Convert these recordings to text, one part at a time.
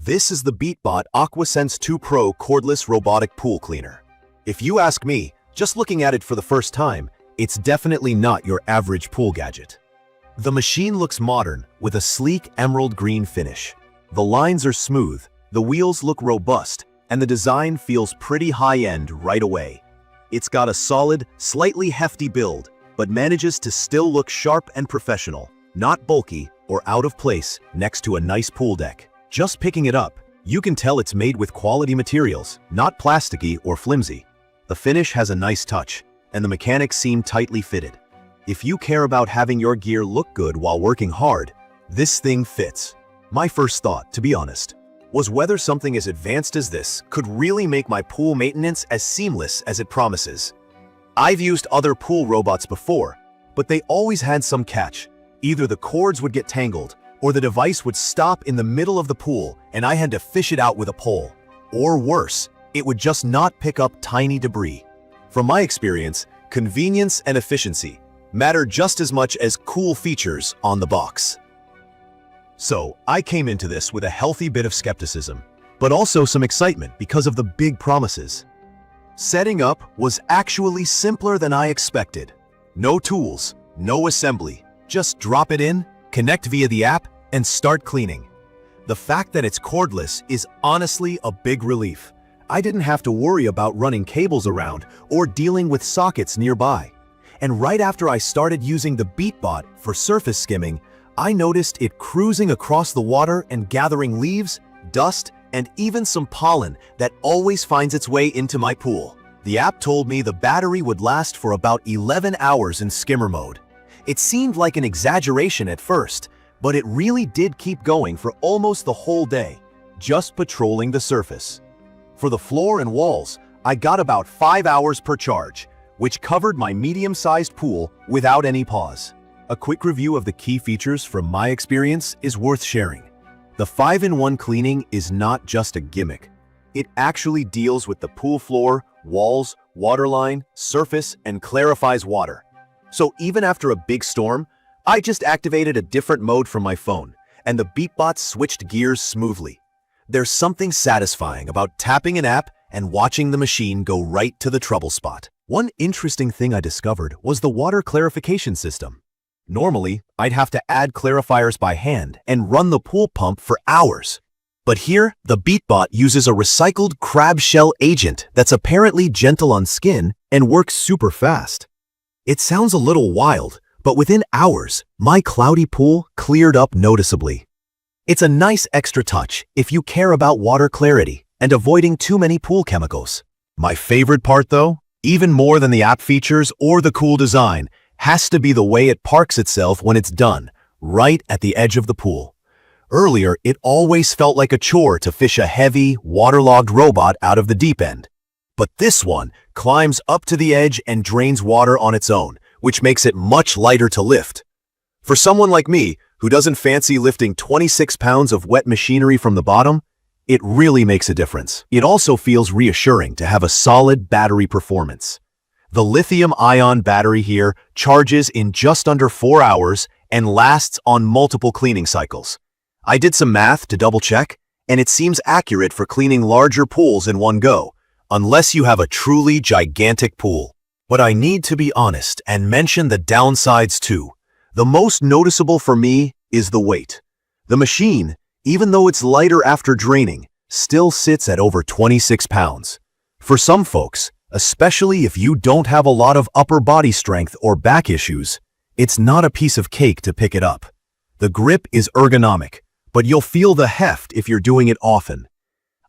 This is the Beatbot AquaSense 2 Pro cordless robotic pool cleaner. If you ask me, just looking at it for the first time, it's definitely not your average pool gadget. The machine looks modern with a sleek emerald green finish. The lines are smooth, the wheels look robust, and the design feels pretty high-end right away. It's got a solid, slightly hefty build, but manages to still look sharp and professional, not bulky or out of place next to a nice pool deck. Just picking it up, you can tell it's made with quality materials, not plasticky or flimsy. The finish has a nice touch, and the mechanics seem tightly fitted. If you care about having your gear look good while working hard, this thing fits. My first thought, to be honest, was whether something as advanced as this could really make my pool maintenance as seamless as it promises. I've used other pool robots before, but they always had some catch. Either the cords would get tangled, or the device would stop in the middle of the pool and I had to fish it out with a pole. Or worse, it would just not pick up tiny debris. From my experience, convenience and efficiency matter just as much as cool features on the box. So, I came into this with a healthy bit of skepticism, but also some excitement because of the big promises. Setting up was actually simpler than I expected. No tools, no assembly, just drop it in, connect via the app, and start cleaning. The fact that it's cordless is honestly a big relief. I didn't have to worry about running cables around or dealing with sockets nearby. And right after I started using the Beatbot for surface skimming, I noticed it cruising across the water and gathering leaves, dust, and even some pollen that always finds its way into my pool. The app told me the battery would last for about 11 hours in skimmer mode. It seemed like an exaggeration at first, but it really did keep going for almost the whole day, just patrolling the surface. For the floor and walls, I got about 5 hours per charge, which covered my medium-sized pool without any pause. A quick review of the key features from my experience is worth sharing. The 5-in-1 cleaning is not just a gimmick. It actually deals with the pool floor, walls, waterline, surface, and clarifies water. So even after a big storm, I just activated a different mode from my phone, and the Beatbot switched gears smoothly. There's something satisfying about tapping an app and watching the machine go right to the trouble spot. One interesting thing I discovered was the water clarification system. Normally, I'd have to add clarifiers by hand and run the pool pump for hours. But here, the Beatbot uses a recycled crab shell agent that's apparently gentle on skin and works super fast. It sounds a little wild, but within hours, my cloudy pool cleared up noticeably. It's a nice extra touch if you care about water clarity and avoiding too many pool chemicals. My favorite part though, even more than the app features or the cool design, has to be the way it parks itself when it's done, right at the edge of the pool. Earlier, it always felt like a chore to fish a heavy, waterlogged robot out of the deep end. But this one climbs up to the edge and drains water on its own, which makes it much lighter to lift. For someone like me, who doesn't fancy lifting 26 pounds of wet machinery from the bottom, it really makes a difference. It also feels reassuring to have a solid battery performance. The lithium-ion battery here charges in just under 4 hours and lasts on multiple cleaning cycles. I did some math to double-check, and it seems accurate for cleaning larger pools in one go, unless you have a truly gigantic pool. But I need to be honest and mention the downsides too. The most noticeable for me is the weight. The machine, even though it's lighter after draining, still sits at over 26 pounds. For some folks, especially if you don't have a lot of upper body strength or back issues, it's not a piece of cake to pick it up. The grip is ergonomic, but you'll feel the heft if you're doing it often.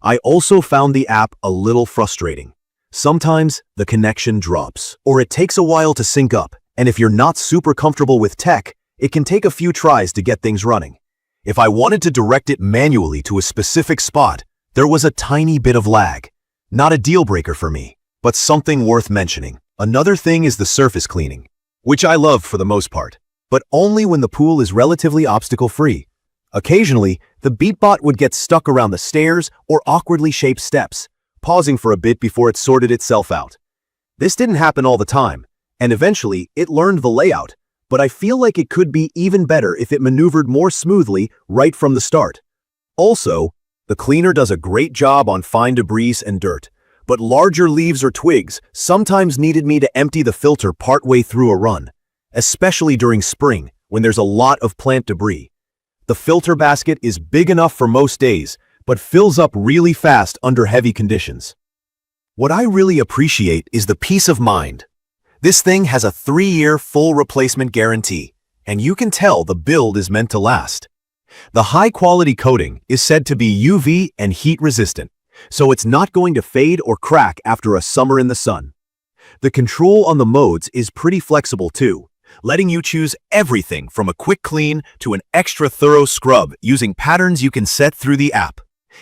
I also found the app a little frustrating. Sometimes the connection drops, or it takes a while to sync up, and if you're not super comfortable with tech, it can take a few tries to get things running. If I wanted to direct it manually to a specific spot, there was a tiny bit of lag. Not a deal breaker for me, but something worth mentioning. Another thing is the surface cleaning, which I love for the most part, but only when the pool is relatively obstacle-free. Occasionally, the Beatbot would get stuck around the stairs or awkwardly shaped steps, pausing for a bit before it sorted itself out. This didn't happen all the time, and eventually it learned the layout, but I feel like it could be even better if it maneuvered more smoothly right from the start. Also, The cleaner does a great job on fine debris and dirt, but larger leaves or twigs sometimes needed me to empty the filter partway through a run, especially during spring when there's a lot of plant debris. The filter basket is big enough for most days, but fills up really fast under heavy conditions. What I really appreciate is the peace of mind. This thing has a 3-year full replacement guarantee, and you can tell the build is meant to last. The high-quality coating is said to be UV and heat-resistant, so it's not going to fade or crack after a summer in the sun. The control on the modes is pretty flexible too, letting you choose everything from a quick clean to an extra thorough scrub using patterns you can set through the app,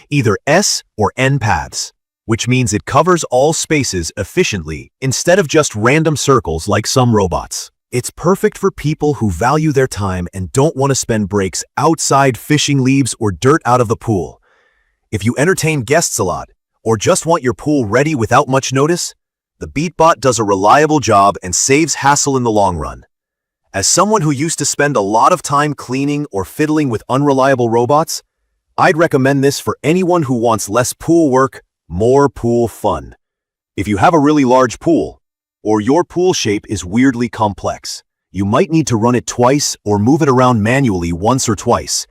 either S or N paths, which means it covers all spaces efficiently instead of just random circles like some robots. It's perfect for people who value their time and don't want to spend breaks outside fishing leaves or dirt out of the pool. If you entertain guests a lot, or just want your pool ready without much notice, the Beatbot does a reliable job and saves hassle in the long run. As someone who used to spend a lot of time cleaning or fiddling with unreliable robots, I'd recommend this for anyone who wants less pool work, more pool fun. If you have a really large pool, or your pool shape is weirdly complex, you might need to run it twice or move it around manually once or twice.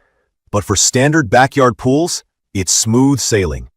But for standard backyard pools, it's smooth sailing.